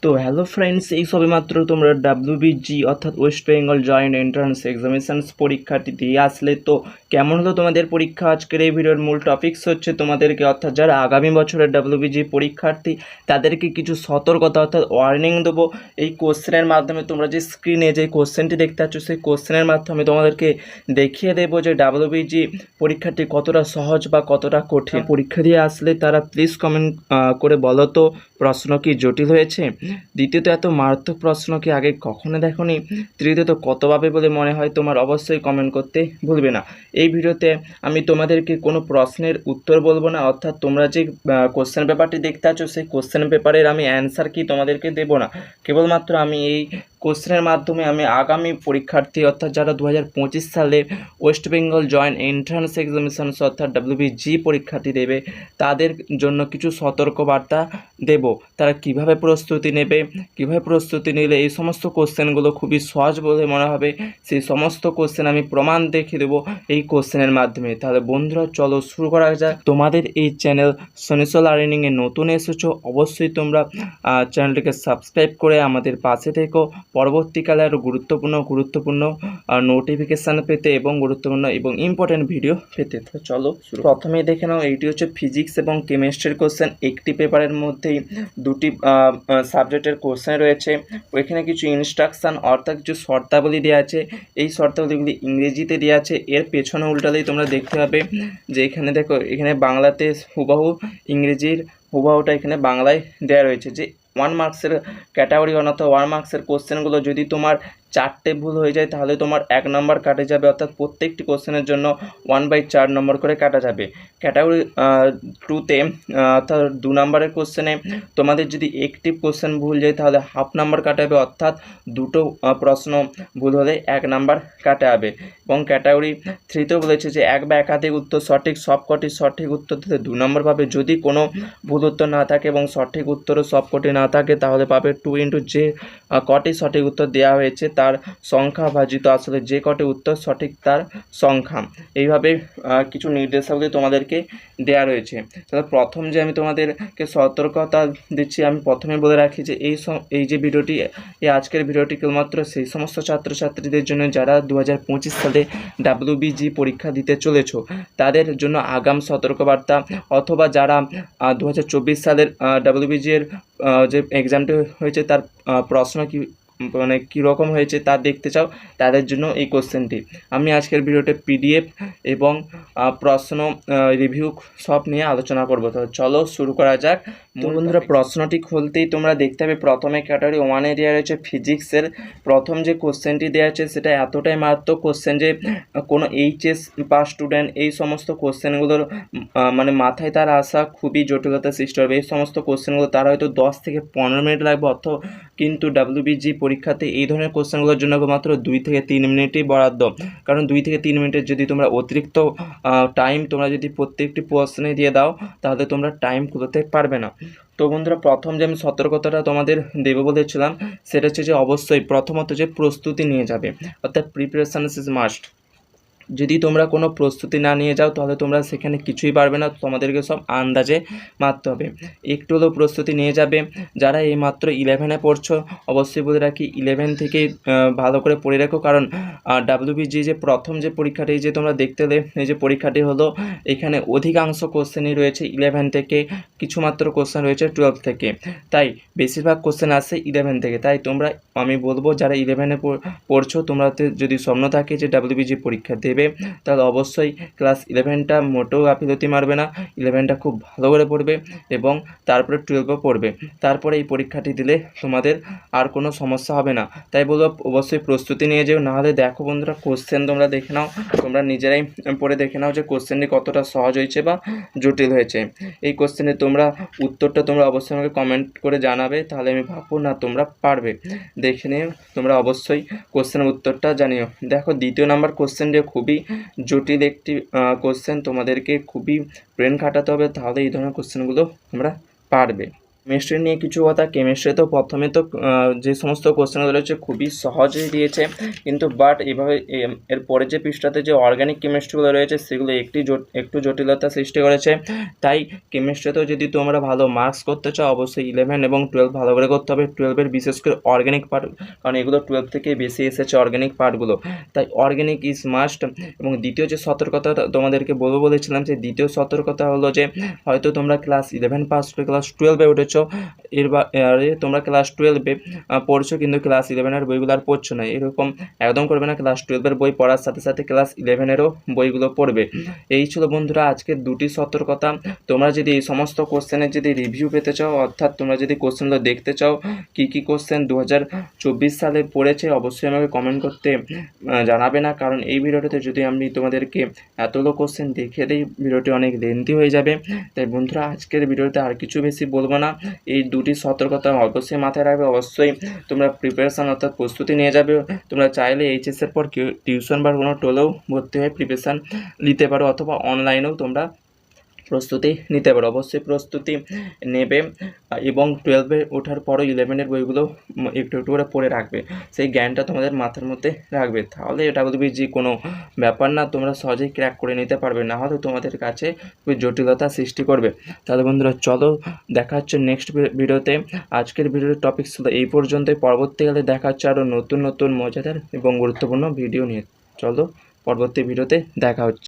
তো hello friends, এই সবেমাত্র তোমরা ডাব্লিউবিজি অর্থাৎ West Bengal joint entrance examinations পরীক্ষাটি দিয়ে আসলে। তো কেমন হলো তোমাদের পরীক্ষা? আজকের এই ভিডিওর মূল টপিকস হচ্ছে তোমাদেরকে অর্থাৎ যারা আগামী বছরের ডাব্লিউবিজি পরীক্ষার্থী তাদেরকে কিছু সতর্কতা অর্থাৎ ওয়ার্নিং দেবো। এই কোশ্চেনের মাধ্যমে তোমরা যে স্ক্রিনে যে কোশ্চেনটি দেখতে পাচ্ছ সেই কোশ্চেনের মাধ্যমে তোমাদেরকে দেখিয়ে দেবো যে ডাব্লিউবিজি পরীক্ষাটি কতটা সহজ বা কতটা কঠিন। পরীক্ষা দিয়ে আসলে তারা প্লিজ কমেন্ট করে বলো তো প্রশ্ন কি জটিল হয়েছে, দ্বিতীয়ত এত মারাত্মক প্রশ্ন কি আগে কখনো দেখোনি, তৃতীয়ত কতভাবে বলে মনে হয় তোমার, অবশ্যই কমেন্ট করতে ভুলবে না। এই ভিডিওতে আমি তোমাদেরকে কোনো প্রশ্নের উত্তর বলবো না, অর্থাৎ তোমরা যে কোশ্চেন পেপারটি দেখতে পাচ্ছ সেই কোশ্চেন পেপারের আমি অ্যান্সার কি তোমাদেরকে দেবো না। কেবলমাত্র আমি এই কোশ্চেনের মাধ্যমে আমি আগামী পরীক্ষার্থী অর্থাৎ যারা 2025 সালে West Bengal joint entrance examinations অর্থাৎ ডাব্লিউবিজি পরীক্ষাটি দেবে তাদের জন্য কিছু সতর্কবার্তা দেব। তারা কিভাবে প্রস্তুতি নেবে, কিভাবে প্রস্তুতি নিলে এই সমস্ত কোশ্চেনগুলো খুবই সহজ বলে মনে হবে, সেই সমস্ত কোশ্চেন আমি প্রমাণ দেখিয়ে দেবো এই কোশ্চেনের মাধ্যমে। তাহলে বন্ধুরা চলো শুরু করা যাক। তোমাদের এই চ্যানেল সনিসল আর্নিংয়ে নতুন এসেছো, অবশ্যই তোমরা চ্যানেলটিকে সাবস্ক্রাইব করে আমাদের পাশে থেকো পরবর্তীকালে আরও গুরুত্বপূর্ণ নোটিফিকেশান পেতে এবং গুরুত্বপূর্ণ এবং ইম্পর্টেন্ট ভিডিও পেতে। তো চলো শুরু। প্রথমেই দেখে নাও, এইটি হচ্ছে ফিজিক্স এবং কেমিস্ট্রির কোশ্চেন। একটি পেপারের মধ্যেই দুটি সাবজেক্টের কোশ্চেন রয়েছে। ওইখানে কিছু ইনস্ট্রাকশান অর্থাৎ কিছু শর্তাবলী দেওয়া আছে, এই শর্তাবলীগুলি ইংরেজিতে দেওয়া আছে। এর পেছনে উল্টালেই তোমরা দেখতে পাবে যে এখানে দেখো, এখানে বাংলাতে হুবাহু, ইংরেজির হুবাহুটা এখানে বাংলায় দেওয়া রয়েছে। যে 1 মার্কসের ক্যাটাগরি অর্থাৎ 1 মার্কসের কোশ্চেনগুলো যদি তোমার 4টে ভুল হয়ে যায় তাহলে তোমার 1 নম্বর কাটে যাবে, অর্থাৎ প্রত্যেকটি কোশ্চেনের জন্য 1/4 নম্বর করে কাটা যাবে। ক্যাটাগরি 2তে অর্থাৎ 2 নম্বরের কোশ্চেনে তোমাদের যদি একটি কোশ্চেন ভুল যায় তাহলে হাফ নাম্বার কাটা যাবে, অর্থাৎ দুটো প্রশ্ন ভুল হলে 1 নাম্বার কাটা যাবে। এবং ক্যাটাগরি 3তেও বলেছে যে এক বা একাধিক উত্তর সঠিক, সবকটি সঠিক উত্তর দিলে 2 নম্বর পাবে। যদি কোনো ভুল উত্তর না থাকে এবং সঠিক উত্তরও সবকটি না থাকে তাহলে পাবে 2 ইন্টু যে কটি সঠিক উত্তর দেওয়া হয়েছে তার সংখ্যা ভাজিত আসলে যে কটি উত্তর সঠিক তার সংখ্যা। এইভাবে কিছু নির্দেশাবলী তোমাদেরকে দেওয়া রয়েছে। তাহলে প্রথম যে আমি তোমাদেরকে সতর্কতা দিচ্ছি, আমি প্রথমে বলে রাখি যে এই যে ভিডিওটি, এই আজকের ভিডিওটি কেবলমাত্র সেই সমস্ত ছাত্রছাত্রীদের জন্য যারা 2025 সালে ডাব্লিউবিজি পরীক্ষা দিতে চলেছ তাদের জন্য আগাম সতর্কবার্তা, অথবা যারা 2024 সালের ডাব্লিউবিজি এর যে এক্সামটি হয়েছে তার প্রশ্ন কীরকম হয়েছে তা দেখতে চাও তাদের জন্য এই কোশ্চেনটি। আমি আজকের ভিডিওতে পিডিএফ এবং প্রশ্ন রিভিউ সব নিয়ে আলোচনা করব। তো চলো শুরু করা যাক। বন্ধুরা প্রশ্নটি খুলতেই তোমরা দেখতে পাবে প্রথমে ক্যাটাগরি 1-এ দেওয়া রয়েছে ফিজিক্সের প্রথম যে কোশ্চেনটি দেওয়া আছে সেটা এতটাই মারাত্মক কোশ্চেন যে কোনো এইচএস পাস স্টুডেন্ট এই সমস্ত কোশ্চেনগুলোর মাথায় তার আসা খুবই জটিলতা সৃষ্টি হবে। এই সমস্ত কোশ্চেনগুলো তার হয়তো 10 থেকে 15 মিনিট লাগবে, কিন্তু ডাব্লিউবিজি পরীক্ষাতে এই ধরনের কোশ্চেনগুলোর জন্য মাত্র 2 থেকে 3 মিনিটই বরাদ্দ। কারণ 2 থেকে 3 মিনিটের যদি তোমরা অতিরিক্ত টাইম তোমরা যদি প্রত্যেকটি প্রশ্নে দিয়ে দাও তাহলে তোমরা টাইম কুলোতে পারবে না। তো বন্ধুরা প্রথম যে আমি সতর্কতাটা তোমাদের দেবো বলেছিলাম সেটা হচ্ছে যে অবশ্যই প্রথমত যে প্রস্তুতি নিয়ে যাবে, অর্থাৎ প্রিপারেশন ইজ মাস্ট। যদি তোমরা কোনো প্রস্তুতি না নিয়ে যাও তাহলে তোমরা সেখানে কিছুই পারবে না, তোমাদেরকে সব আন্দাজে মারতে হবে। একটু হলেও প্রস্তুতি নিয়ে যাবে। যারা এই মাত্র 11-এ পড়ছো অবশ্যই বলে রাখি 11 থেকেই ভালো করে পড়ে রাখো, কারণ ডাব্লিউবিজি যে প্রথম যে পরীক্ষাটি যে তোমরা দেখতে এই যে পরীক্ষাটি হলো এখানে অধিকাংশ কোশ্চেনই রয়েছে 11 থেকে, কিছুমাত্র কোশ্চেন রয়েছে 12 থেকে, তাই বেশিরভাগ কোশ্চেন আসে 11 থেকে। তাই তোমরা, আমি বলবো যারা 11-এ পড়ছো তোমরা যদি স্বপ্ন থাকে যে ডাব্লিউবিজি পরীক্ষা দেবে তাহলে অবশ্যই ক্লাস 11টা মোটেও গাফিলতি মারবে না, 11টা খুব ভালো করে পড়বে এবং তারপরে 12ও পড়বে। তারপরে এই পরীক্ষাটি দিলে তোমাদের আর কোনো সমস্যা হবে না। তাই বলবো অবশ্যই প্রস্তুতি নিয়ে যেও। নাহলে দেখো বন্ধুরা কোশ্চেন তোমরা দেখে নাও, তোমরা নিজেরাই পড়ে দেখে নাও যে কোশ্চেনটি কতটা সহজ হয়েছে বা জটিল হয়েছে। এই কোশ্চেনে তোমরা উত্তরটা তোমরা অবশ্যই আমাকে কমেন্ট করে জানাবে, তাহলে আমি ভাববো না তোমরা পারবে। দেখে নিয়ে তোমরা অবশ্যই কোশ্চেনের উত্তরটা জানিও। দেখো দ্বিতীয় নাম্বার কোশ্চেনটি খুবই জটিল একটি কোশ্চেন, তোমাদেরকে খুবই ব্রেন খাটাতে হবে, তাহলে এই ধরনের কোশ্চেনগুলো তোমরা পারবে। কেমিস্ট্রি নিয়ে কিছু কথা। কেমিস্ট্রি তো প্রথমে তো যে সমস্ত কোশ্চেনগুলো রয়েছে খুবই সহজেই দিয়েছে, কিন্তু বাট এভাবে এর পরে যে পৃষ্ঠাতে যে অর্গানিক কেমিস্ট্রিগুলো রয়েছে সেগুলো একটু জটিলতা সৃষ্টি করেছে। তাই কেমিস্ট্রিতেও যদি তোমরা ভালো মার্কস করতে চাও অবশ্যই 11 এবং 12 ভালো করে করতে হবে। 12-এর বিশেষ করে অর্গানিক পার্ট, কারণ এগুলো 12 থেকে বেশি এসেছে অর্গানিক পার্টগুলো, তাই অর্গানিক ইজ মাস্ট। এবং দ্বিতীয় যে সতর্কতা তোমাদেরকে বলেছিলাম, যে দ্বিতীয় সতর্কতা হলো যে হয়তো তোমরা ক্লাস 11 পাস করে ক্লাস 12-এ উঠেছো, এবারে তোমরা ক্লাস 12-এ পড়ছো কিন্তু ক্লাস 11-এর বইগুলো আর পড়ছো না, এরকম একদম করবে না। ক্লাস 12-এর বই পড়ার সাথে সাথে ক্লাস 11-এরও বইগুলো পড়বে। এই ছিল বন্ধুরা আজকের দুটি সতর্কতা। তোমরা যদি এই সমস্ত কোশ্চেনের যদি রিভিউ পেতে চাও, অর্থাৎ তোমরা যদি কোশ্চেনগুলো দেখতে চাও কী কোশ্চেন 2024 সালে পড়েছে, অবশ্যই আমাকে কমেন্ট করতে জানাবে না, কারণ এই ভিডিওটাতে যদি আমি তোমাদেরকে এতগুলো কোশ্চেন দেখিয়ে দিই ভিডিওটি অনেক লেন্থি হয়ে যাবে। তাই বন্ধুরা আজকের ভিডিওতে আর কিছু বেশি বলবো না, এই দুটি সতর্কতা অবশ্যই মাথায় রাখবে। অবশ্যই তোমরা প্রিপারেশান অর্থাৎ প্রস্তুতি নিয়ে যাবে। তোমরা চাইলে এইচএসের পর টিউশন বা কোনো টোলেও ভর্তি হয়ে প্রিপারেশান নিতে পারো, অথবা অনলাইনেও তোমরা প্রস্তুতি নিতে পারো। অবশ্যই প্রস্তুতি নেবে এবং 12-এ ওঠার পরও 11-এর বইগুলো একটু একটু করে পড়ে রাখবে, সেই জ্ঞানটা তোমাদের মাথার মধ্যে রাখবে, তাহলে ডাব্লিউবিজি কোনো ব্যাপার না, তোমরা সহজেই ক্র্যাক করে নিতে পারবে, না হলে তোমাদের কাছে খুবই জটিলতা সৃষ্টি করবে। তাহলে বন্ধুরা চলো দেখা হচ্ছে নেক্সট ভিডিওতে। আজকের ভিডিওর টপিক ছিল এই পর্যন্তই। পরবর্তীকালে দেখা হচ্ছে আরও নতুন নতুন মজাদার এবং গুরুত্বপূর্ণ ভিডিও নিয়ে। চলো পরবর্তী ভিডিওতে দেখা হচ্ছে।